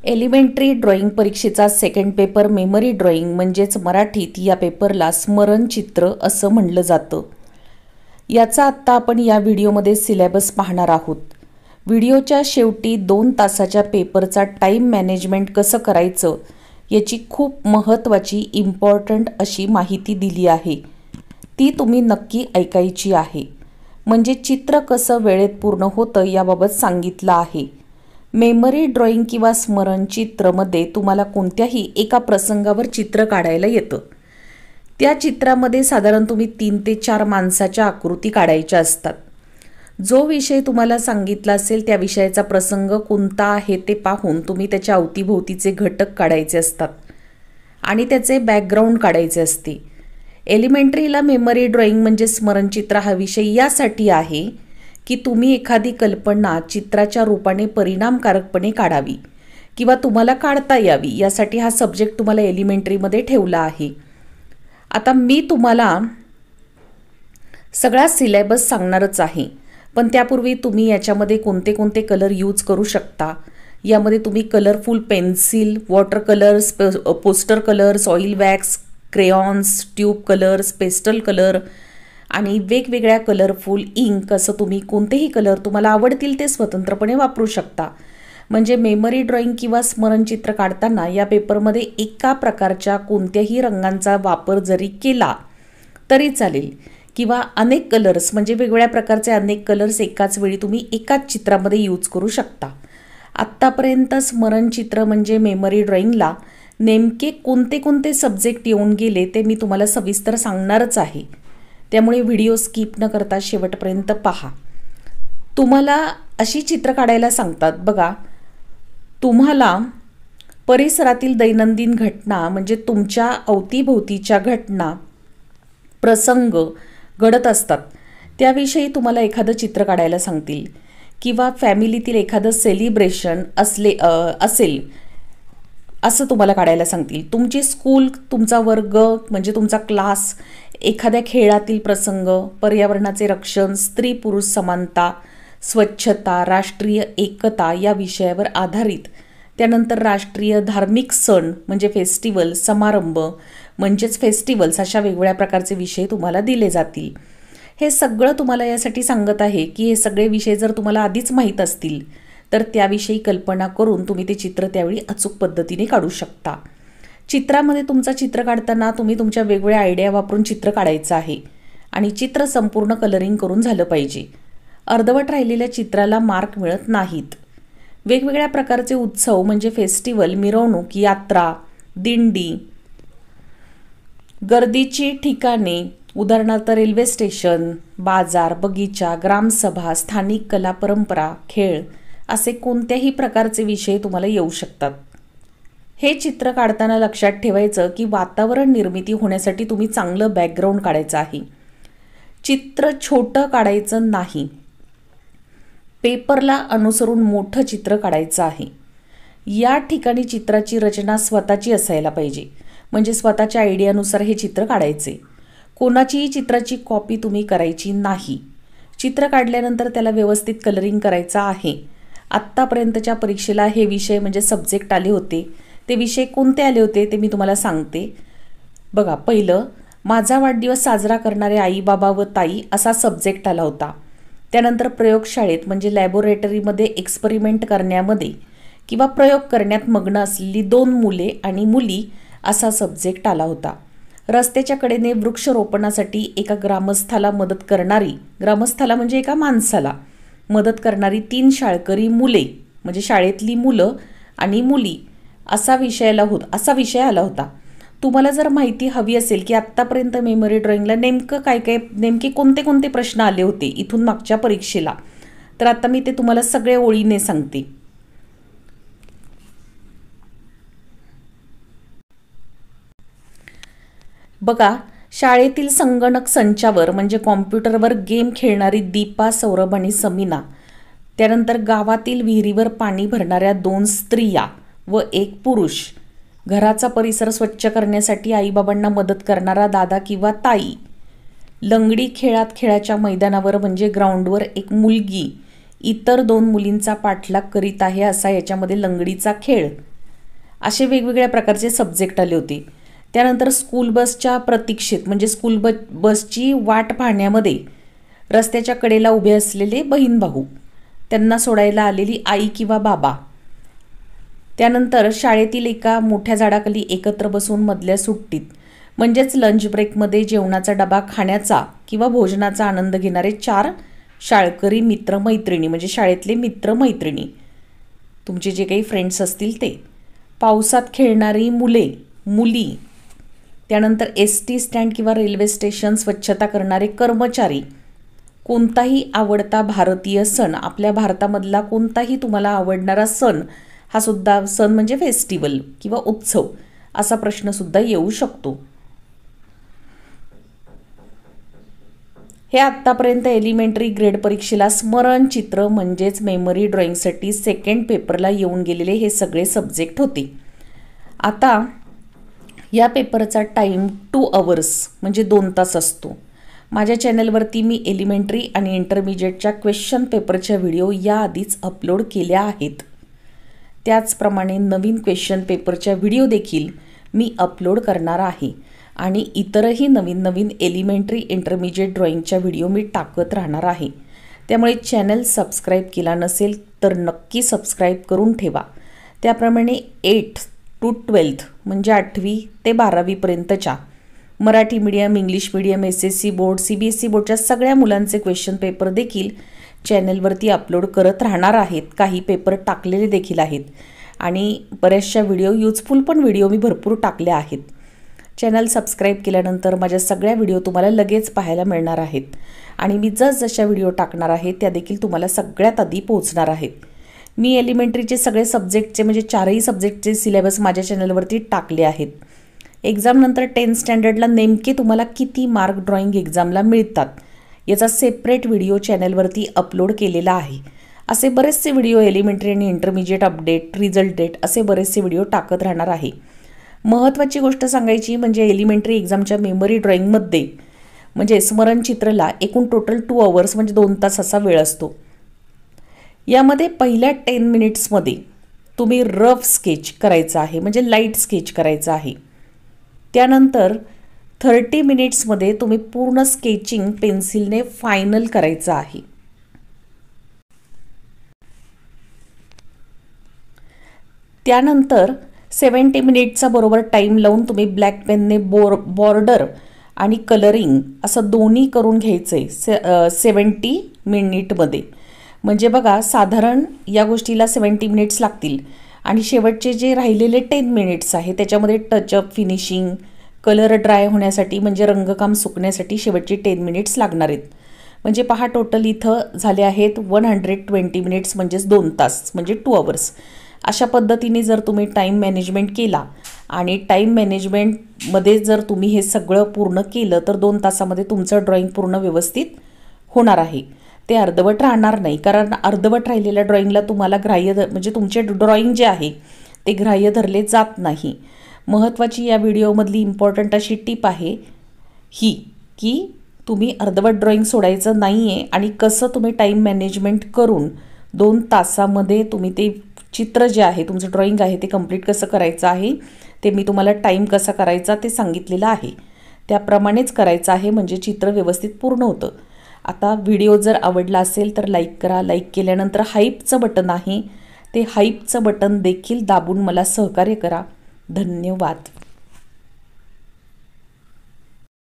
Elementary drawing परीक्षेचा second paper memory drawing म्हणजेच मराठीत या पेपरला स्मरणचित्र असं म्हणलं जातं। याचा आत्ता आपण या व्हिडिओमध्ये सिलेबस पाहणार आहोत। व्हिडिओच्या शेवटी 2 तासाच्या पेपरचा टाइम मॅनेजमेंट कसं करायचं याची खूप महत्त्वाची इम्पॉर्टंट अशी माहिती दिली आहे, ती तुम्ही नक्की ऐकायची आहे। म्हणजे चित्र कसं वेळेत पूर्ण होतं याबाबत सांगितलं आहे। मेमरी ड्रॉइंग किंवा स्मरणचित्रमध्ये तुम्हाला कोणत्याही एका प्रसंगावर चित्र काढायला येतं। त्या चित्रामध्ये साधारण तुम्ही 3 ते 4 माणसाच्या आकृती काढायच्या असतात। जो विषय तुम्हाला सांगितला असेल त्या विषयाचा प्रसंग कोणता आहे ते पाहून तुम्ही त्याच्या अवतीभोवतीचे घटक काढायचे असतात आणि त्याचे बॅकग्राऊंड काढायचे असते। एलिमेंटरीला मेमरी ड्रॉइंग म्हणजे स्मरणचित्र हा विषय यासाठी आहे की तुम्ही एखादी कल्पना चित्राच्या रूपाने परिणामकारकपणे काढावी किंवा तुम्हाला काढता यावी, यासाठी हा सब्जेक्ट तुम्हाला एलिमेंटरीमध्ये ठेवला आहे। आता मी तुम्हाला सगळा सिलेबस सांगणारच आहे, पण त्यापूर्वी तुम्ही याच्यामध्ये कोणते कोणते कलर यूज करू शकता, यामध्ये तुम्ही colourful pencil, water colours, poster colours, oil wax, crayons, tube colours, pastel colour आणि वेगवेगळ्या कलरफुल इंक असं तुम्ही कोणतेही कलर तुम्हाला आवडतील ते स्वतंत्रपणे वापरू शकता। म्हणजे मेमरी ड्रॉइंग किंवा स्मरणचित्र काढताना या पेपरमध्ये एका प्रकारच्या कोणत्याही रंगांचा वापर जरी केला तरी चालेल किंवा अनेक कलर्स म्हणजे वेगवेगळ्या प्रकारचे अनेक कलर्स एकाच वेळी तुम्ही एकाच चित्रामध्ये यूज करू शकता। आत्तापर्यंत स्मरणचित्र म्हणजे मेमरी ड्रॉइंगला नेमके कोणते कोणते सब्जेक्ट येऊन गेले ते मी तुम्हाला सविस्तर सांगणारच आहे, त्यामुळे व्हिडिओ स्किप न करता शेवटपर्यंत पहा। तुम्हाला अशी चित्र काढायला सांगतात बघा, तुम्हाला परिसरातील दैनंदिन घटना म्हणजे तुमच्या अवतीभोवतीच्या घटना प्रसंग घडत असतात त्याविषयी तुम्हाला एखादं चित्र काढायला सांगतील किंवा फॅमिलीतील एखादं सेलिब्रेशन असेल असं तुम्हाला काढायला सांगतील। तुमची स्कूल, तुमचा वर्ग म्हणजे तुमचा क्लास, एखाद्या खेळातील प्रसंग, पर्यावरणाचे रक्षण, स्त्री पुरुष समानता, स्वच्छता, राष्ट्रीय एकता या विषयावर आधारित, त्यानंतर राष्ट्रीय धार्मिक सण म्हणजे फेस्टिवल, समारंभ म्हणजेच फेस्टिवल्स, अशा वेगवेगळ्या प्रकारचे विषय तुम्हाला दिले जातील। हे सगळं तुम्हाला यासाठी सांगत आहे की हे सगळे विषय जर तुम्हाला आधीच माहीत असतील तर त्याविषयी कल्पना करून तुम्ही ते चित्र त्यावेळी अचूक पद्धतीने काढू शकता। चित्रामध्ये तुमचा चित्र काढताना तुम्ही तुमच्या वेगवेगळ्या आयडिया वापरून चित्र काढायचं आहे आणि चित्र संपूर्ण कलरिंग करून झालं पाहिजे। अर्धवट राहिलेल्या चित्राला मार्क मिळत नाहीत। वेगवेगळ्या प्रकारचे उत्सव म्हणजे फेस्टिवल, मिरवणूक, यात्रा, दिंडी, गर्दीची ठिकाणे उदाहरणार्थ रेल्वे स्टेशन, बाजार, बगीचा, ग्रामसभा, स्थानिक कला, परंपरा, खेळ असे कोणत्याही प्रकारचे विषय तुम्हाला येऊ शकतात। हे चित्र काढताना लक्षात ठेवायचं की वातावरण निर्मिती होण्यासाठी तुम्ही चांगलं बॅकग्राऊंड काढायचं आहे। चित्र छोटं काढायचं नाही, पेपरला अनुसरून मोठं चित्र काढायचं आहे। या ठिकाणी चित्राची रचना स्वतःची असायला पाहिजे, म्हणजे स्वतःच्या आयडियानुसार हे चित्र काढायचे। कोणाचीही चित्राची कॉपी तुम्ही करायची नाही। चित्र काढल्यानंतर त्याला व्यवस्थित कलरिंग करायचं आहे। आत्तापर्यंतच्या परीक्षेला हे विषय म्हणजे सब्जेक्ट आले होते, ते विषय कोणते आले होते ते मी तुम्हाला सांगते बघा। पहिलं, माझा वाढदिवस साजरा करणारे आई, बाबा व ताई असा सब्जेक्ट आला होता। त्यानंतर प्रयोगशाळेत म्हणजे लॅबोरेटरीमध्ये एक्सपेरिमेंट करण्यामध्ये किंवा प्रयोग करण्यात मग्न असलेली 2 मुले आणि मुली असा सब्जेक्ट आला होता। रस्त्याच्या कडेने वृक्षरोपणासाठी एका ग्रामस्थाला मदत करणारी, ग्रामस्थाला म्हणजे एका माणसाला मदत करणारी 3 शाळकरी मुले म्हणजे शाळेतली मुलं आणि मुली असा विषय आला होता। तुम्हाला जर माहिती हवी असेल की आत्तापर्यंत मेमरी ड्रॉइंगला नेमके कोणते कोणते प्रश्न आले होते इथून मागच्या परीक्षेला, तर आता मी ते तुम्हाला सगळे ओळीने सांगते। बघा, शाळेतील संगणक संचावर म्हणजे कॉम्प्युटरवर गेम खेळणारी दीपा, सौरभ आणि समीना, त्यानंतर गावातील विहिरीवर पाणी भरणाऱ्या 2 स्त्रिया व 1 पुरुष, घराचा परिसर स्वच्छ करण्यासाठी आईबाबांना मदत करणारा दादा किंवा ताई, लंगडी खेळाच्या मैदानावर म्हणजे ग्राउंडवर 1 मुलगी इतर 2 मुलींचा पाठलाग करीत आहे असा याच्यामध्ये लंगडीचा खेळ असे वेगवेगळ्या प्रकारचे सब्जेक्ट आले होते. त्यानंतर स्कूल बसच्या प्रतीक्षेत म्हणजे स्कूल बसची वाट पाहण्यामध्ये रस्त्याच्या कडेला उभे असलेले बहीण भाऊ, त्यांना सोडायला आलेली आई किंवा बाबा, त्यानंतर शाळेतील एका मोठ्या झाडाखाली एकत्र बसून मधल्या सुट्टीत म्हणजेच लंच ब्रेकमध्ये जेवणाचा डबा खाण्याचा किंवा भोजनाचा आनंद घेणारे 4 शाळकरी मित्रमैत्रिणी म्हणजे शाळेतले मित्रमैत्रिणी, तुमचे जे काही फ्रेंड्स असतील ते, पावसात खेळणारी मुले मुली, त्यानंतर ST स्टँड किंवा रेल्वे स्टेशन स्वच्छता करणारे कर्मचारी, कोणताही आवडता भारतीय सण, आपल्या भारतामधला कोणताही तुम्हाला आवडणारा सण, हा सुद्धा सण म्हणजे फेस्टिवल किंवा उत्सव असा प्रश्नसुद्धा येऊ शकतो. हे आत्तापर्यंत एलिमेंटरी ग्रेड परीक्षेला स्मरणचित्र म्हणजेच मेमरी ड्रॉइंगसाठी सेकंड पेपरला येऊन गेलेले हे सगळे सब्जेक्ट होते. आता या पेपरचा टाईम 2 आवर्स म्हणजे 2 तास असतो. माझ्या चॅनलवरती मी एलिमेंटरी आणि इंटरमिजिएटच्या क्वेश्चन पेपरच्या व्हिडिओ याआधीच अपलोड केल्या आहेत. त्याचप्रमाणे नवीन क्वेश्चन पेपरच्या व्हिडिओ देखील मी अपलोड करणार आहे आणि इतरही नवीन एलिमेंटरी इंटरमिजिएट ड्रॉइंगच्या व्हिडिओ मी टाकत राहणार आहे. त्यामुळे चॅनल सबस्क्राईब केला नसेल तर नक्की सबस्क्राईब करून ठेवा. त्याप्रमाणे 8 to 12 म्हणजे 8वी ते 12वीपर्यंतच्या Marathi medium, English medium, SSC board, CBSE बोर्डच्या सगळ्या मुलांचे क्वेश्चन पेपर देखील चॅनलवरती अपलोड करत राहणार आहेत. काही पेपर टाकलेले देखील आहेत आणि बऱ्याचशा व्हिडिओ युजफुल पण व्हिडिओ मी भरपूर टाकले आहेत. चॅनल सबस्क्राईब केल्यानंतर माझ्या सगळ्या व्हिडिओ तुम्हाला लगेच पाहायला मिळणार आहेत आणि मी जशा व्हिडिओ टाकणार आहे त्या देखील तुम्हाला सगळ्यात आधी पोहोचणार आहेत. मी एलिमेंटरीचे सगळे सब्जेक्टचे म्हणजे 4ही सब्जेक्टचे सिलेबस माझ्या चॅनलवरती टाकले आहेत. एक्झामनंतर 10th स्टँडर्डला नेमके तुम्हाला किती मार्क ड्रॉइंग एक्झामला मिळतात याचा सेपरेट व्हिडिओ चॅनलवरती अपलोड केलेला आहे. असे बरेचसे व्हिडिओ एलिमेंटरी आणि इंटरमिजिएट अपडेट, रिझल्ट डेट असे बरेचसे व्हिडिओ टाकत राहणार आहे. महत्त्वाची गोष्ट सांगायची म्हणजे एलिमेंटरी एक्झामच्या मेमरी ड्रॉइंगमध्ये म्हणजे स्मरणचित्रला एकूण टोटल 2 आवर्स म्हणजे 2 तास असा वेळ असतो. यामध्ये पहिल्या 10 मिनिट्समध्ये तुम्ही रफ स्केच करायचा आहे म्हणजे लाईट स्केच करायचा आहे. त्यानंतर 30 मिनिट्समध्ये तुम्ही पूर्ण स्केचिंग पेन्सिलने फायनल करायचं आहे. त्यानंतर 70 मिनिटचा बरोबर टाईम लावून तुम्ही ब्लॅक पेनने बॉर्डर आणि कलरिंग असं दोन्ही करून घ्यायचं आहे 70 मिनिटमध्ये. म्हणजे बघा साधारण या गोष्टीला 70 मिनिट्स लागतील आणि शेवटचे जे राहिलेले 10 मिनिट्स आहे त्याच्यामध्ये टचअप, फिनिशिंग, कलर ड्राय होण्यासाठी म्हणजे रंगकाम सुकण्यासाठी शेवटचे 10 मिनिट्स लागणार आहेत. म्हणजे पहा टोटल इथं झाले आहेत 120 मिनिट्स म्हणजेच 2 तास म्हणजे 2 आवर्स. अशा पद्धतीने जर तुम्ही टाईम मॅनेजमेंट केला आणि टाईम मॅनेजमेंटमध्ये जर तुम्ही हे सगळं पूर्ण केलं तर 2 तासामध्ये तुमचं ड्रॉइंग पूर्ण व्यवस्थित होणार आहे. ते अर्धवट राहणार नाही कारण अर्धवट राहिलेल्या ड्रॉइंगला तुम्हाला ग्राह्य म्हणजे तुमचे ड्रॉइंग जे आहे ते ग्राह्य धरले जात नाही. महत्त्वाची या व्हिडिओमधली इम्पॉर्टंट अशी टिप आहे ही की तुम्ही अर्धवट ड्रॉइंग सोडायचं नाही आहे आणि कसं तुम्ही टाईम मॅनेजमेंट करून 2 तासामध्ये तुम्ही ते चित्र जे आहे तुमचं ड्रॉइंग आहे ते कंप्लीट कसं करायचं आहे ते मी तुम्हाला टाईम कसा करायचा ते सांगितलेलं आहे. त्याप्रमाणेच करायचं आहे म्हणजे चित्र व्यवस्थित पूर्ण होतं. आता व्हिडिओ जर आवडला असेल तर लाईक करा. लाईक केल्यानंतर हाईपचं बटन आहे ते हाईपचं बटन देखील दाबून मला सहकार्य करा. धन्यवाद.